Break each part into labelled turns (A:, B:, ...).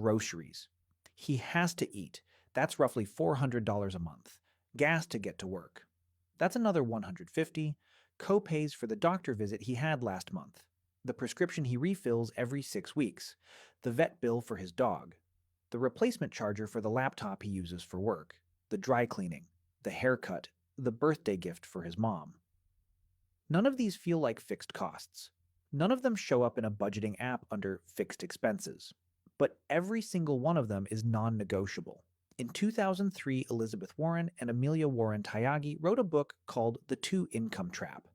A: groceries. He has to eat. That's roughly $400 a month. Gas to get to work. That's another $150. Co-pays for the doctor visit he had last month. The prescription he refills every 6 weeks. The vet bill for his dog. The replacement charger for the laptop he uses for work. The dry cleaning. The haircut. The birthday gift for his mom. None of these feel like fixed costs. None of them show up in a budgeting app under fixed expenses. But every single one of them is non-negotiable. In 2003, Elizabeth Warren and Amelia Warren Tyagi wrote a book called The Two-Income Trap.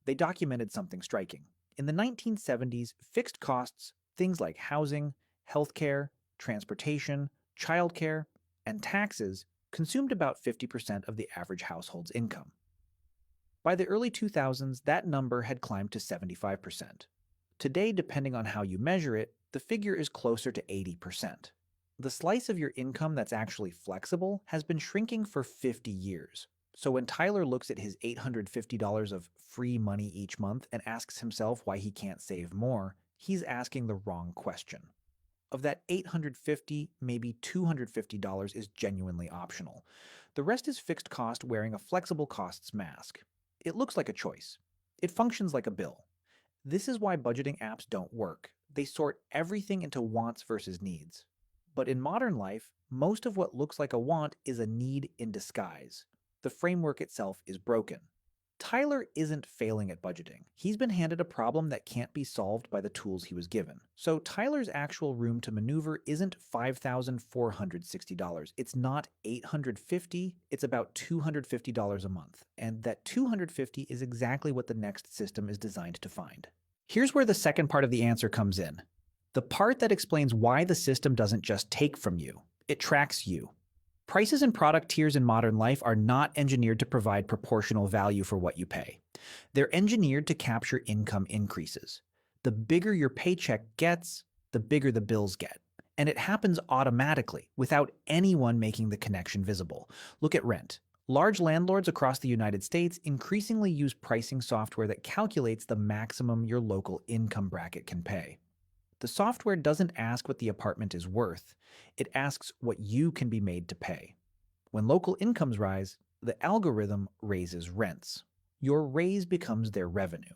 A: They documented something striking. In the 1970s, fixed costs, things like housing, healthcare, transportation, childcare, and taxes, consumed about 50% of the average household's income. By the early 2000s, that number had climbed to 75%. Today, depending on how you measure it, the figure is closer to 80%. The slice of your income that's actually flexible has been shrinking for 50 years. So when Tyler looks at his $850 of free money each month and asks himself why he can't save more, he's asking the wrong question. Of that $850, maybe $250 is genuinely optional. The rest is fixed cost wearing a flexible costs mask. It looks like a choice. It functions like a bill. This is why budgeting apps don't work. They sort everything into wants versus needs. But in modern life, most of what looks like a want is a need in disguise. The framework itself is broken. Tyler isn't failing at budgeting. He's been handed a problem that can't be solved by the tools he was given. So Tyler's actual room to maneuver isn't $5,460. It's not $850, it's about $250 a month. And that $250 is exactly what the next system is designed to find. Here's where the second part of the answer comes in. The part that explains why the system doesn't just take from you, it tracks you. Prices and product tiers in modern life are not engineered to provide proportional value for what you pay. They're engineered to capture income increases. The bigger your paycheck gets, the bigger the bills get. And it happens automatically, without anyone making the connection visible. Look at rent. Large landlords across the United States increasingly use pricing software that calculates the maximum your local income bracket can pay. The software doesn't ask what the apartment is worth, it asks what you can be made to pay. When local incomes rise, the algorithm raises rents. Your raise becomes their revenue.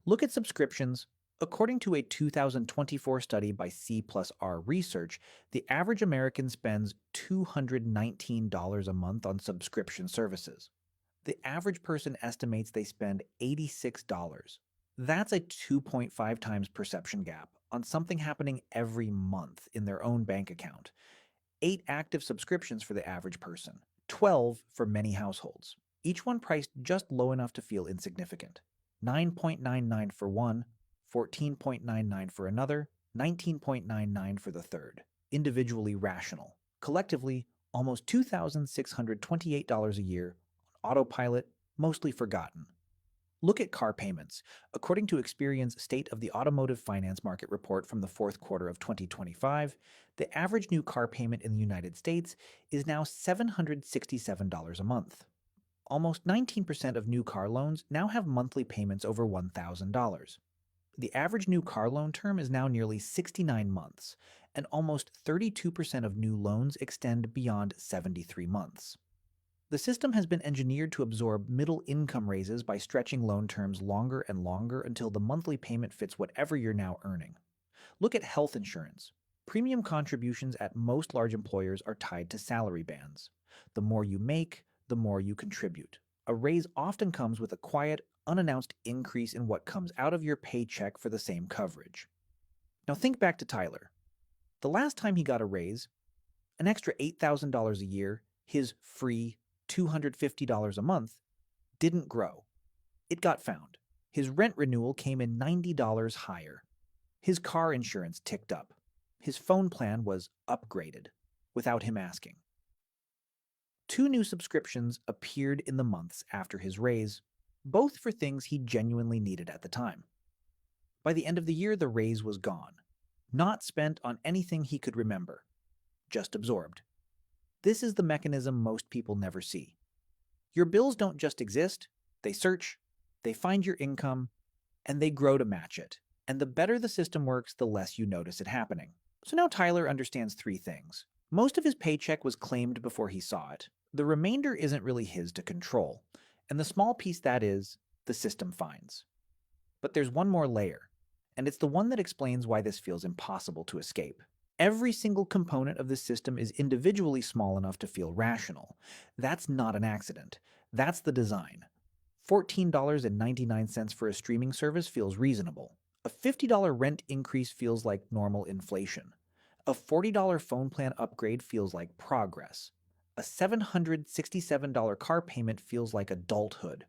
A: Look at subscriptions. According to a 2024 study by C+R Research, the average American spends $219 a month on subscription services. The average person estimates they spend $86. That's a 2.5 times perception gap on something happening every month in their own bank account. 8 active subscriptions for the average person, 12 for many households, each one priced just low enough to feel insignificant. 9.99 for one, 14.99 for another, 19.99 for the third. Individually rational. Collectively, almost $2,628 a year on autopilot, mostly forgotten. Look at car payments. According to Experian's State of the Automotive Finance Market report from the fourth quarter of 2025, the average new car payment in the United States is now $767 a month. Almost 19% of new car loans now have monthly payments over $1,000. The average new car loan term is now nearly 69 months, and almost 32% of new loans extend beyond 73 months. The system has been engineered to absorb middle income raises by stretching loan terms longer and longer until the monthly payment fits whatever you're now earning. Look at health insurance. Premium contributions at most large employers are tied to salary bands. The more you make, the more you contribute. A raise often comes with a quiet, unannounced increase in what comes out of your paycheck for the same coverage. Now think back to Tyler. The last time he got a raise, an extra $8,000 a year, his free $250 a month, didn't grow. It got found. His rent renewal came in $90 higher. His car insurance ticked up. His phone plan was upgraded, without him asking. 2 new subscriptions appeared in the months after his raise, both for things he genuinely needed at the time. By the end of the year, the raise was gone, not spent on anything he could remember, just absorbed. This is the mechanism most people never see. Your bills don't just exist, they search, they find your income, and they grow to match it. And the better the system works, the less you notice it happening. So now Tyler understands three things. Most of his paycheck was claimed before he saw it. The remainder isn't really his to control. And the small piece that is, the system finds. But there's one more layer, and it's the one that explains why this feels impossible to escape. Every single component of the system is individually small enough to feel rational. That's not an accident. That's the design. $14.99 for a streaming service feels reasonable. A $50 rent increase feels like normal inflation. A $40 phone plan upgrade feels like progress. A $767 car payment feels like adulthood.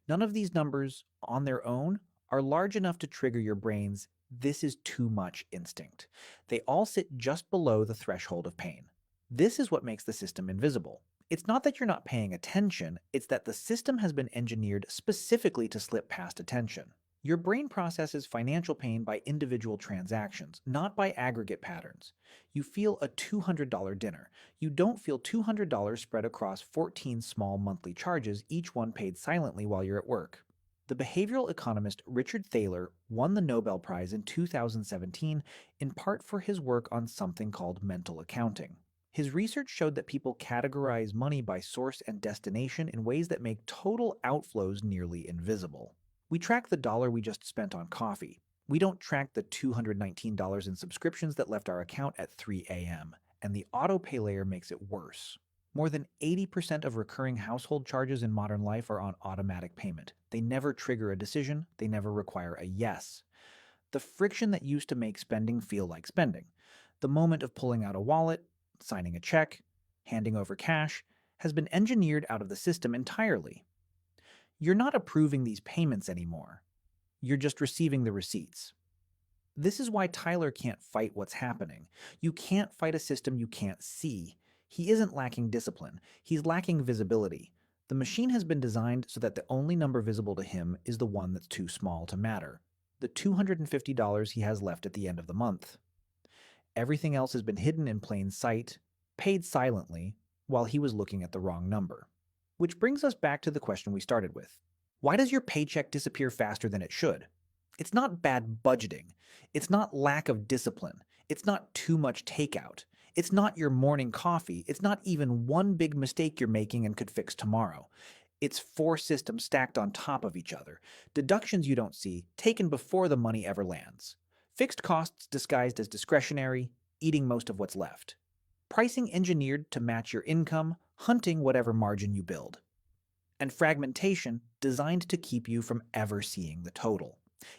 A: None of these numbers, on their own, are large enough to trigger your brain's "this is too much" instinct. They all sit just below the threshold of pain. This is what makes the system invisible. It's not that you're not paying attention, it's that the system has been engineered specifically to slip past attention. Your brain processes financial pain by individual transactions, not by aggregate patterns. You feel a $200 dinner. You don't feel $200 spread across 14 small monthly charges, each one paid silently while you're at work. The behavioral economist Richard Thaler won the Nobel Prize in 2017 in part for his work on something called mental accounting. His research showed that people categorize money by source and destination in ways that make total outflows nearly invisible. We track the dollar we just spent on coffee. We don't track the $219 in subscriptions that left our account at 3 a.m., and the autopay layer makes it worse. More than 80% of recurring household charges in modern life are on automatic payment. They never trigger a decision, they never require a yes. The friction that used to make spending feel like spending, the moment of pulling out a wallet, signing a check, handing over cash, has been engineered out of the system entirely. You're not approving these payments anymore. You're just receiving the receipts. This is why Tyler can't fight what's happening. You can't fight a system you can't see. He isn't lacking discipline. He's lacking visibility. The machine has been designed so that the only number visible to him is the one that's too small to matter. The $250 he has left at the end of the month. Everything else has been hidden in plain sight, paid silently, while he was looking at the wrong number. Which brings us back to the question we started with. Why does your paycheck disappear faster than it should? It's not bad budgeting. It's not lack of discipline. It's not too much takeout. It's not your morning coffee. It's not even one big mistake you're making and could fix tomorrow. It's four systems stacked on top of each other. Deductions you don't see, taken before the money ever lands. Fixed costs disguised as discretionary, eating most of what's left. Pricing engineered to match your income, hunting whatever margin you build. And fragmentation designed to keep you from ever seeing the total.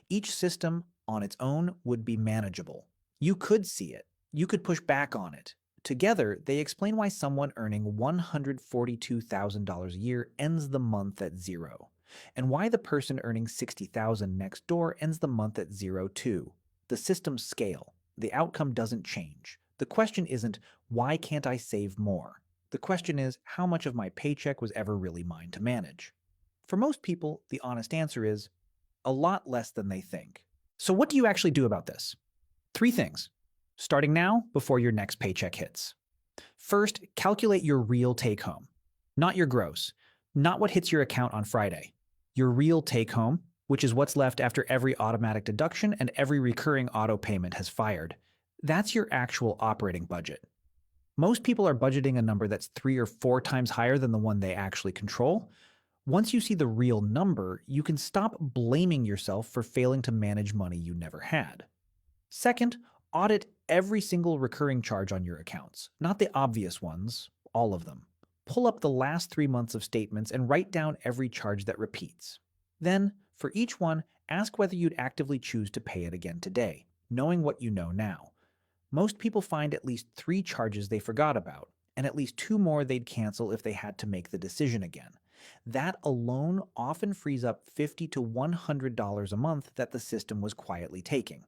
A: Each system, on its own, would be manageable. You could see it. You could push back on it. Together, they explain why someone earning $142,000 a year ends the month at zero, and why the person earning $60,000 next door ends the month at zero too. The systems scale. The outcome doesn't change. The question isn't, why can't I save more? The question is, how much of my paycheck was ever really mine to manage? For most people, the honest answer is, a lot less than they think. So what do you actually do about this? Three things. Starting now, before your next paycheck hits. First, calculate your real take-home. Not your gross. Not what hits your account on Friday. Your real take-home, which is what's left after every automatic deduction and every recurring auto payment has fired. That's your actual operating budget. Most people are budgeting a number that's 3 or 4 times higher than the one they actually control. Once you see the real number, you can stop blaming yourself for failing to manage money you never had. Second, audit every single recurring charge on your accounts, not the obvious ones, all of them. Pull up the last 3 months of statements and write down every charge that repeats. Then, for each one, ask whether you'd actively choose to pay it again today, knowing what you know now. Most people find at least 3 charges they forgot about, and at least 2 more they'd cancel if they had to make the decision again. That alone often frees up $50 to $100 a month that the system was quietly taking.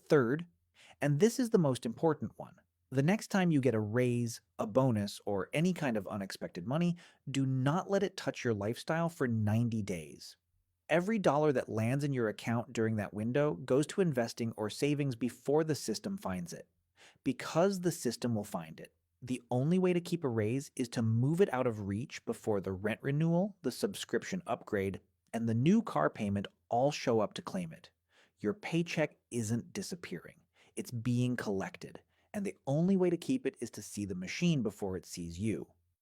A: Third, and this is the most important one, the next time you get a raise, a bonus, or any kind of unexpected money, do not let it touch your lifestyle for 90 days. Every dollar that lands in your account during that window goes to investing or savings before the system finds it. Because the system will find it. The only way to keep a raise is to move it out of reach before the rent renewal, the subscription upgrade, and the new car payment all show up to claim it. Your paycheck isn't disappearing. It's being collected, and the only way to keep it is to see the machine before it sees you.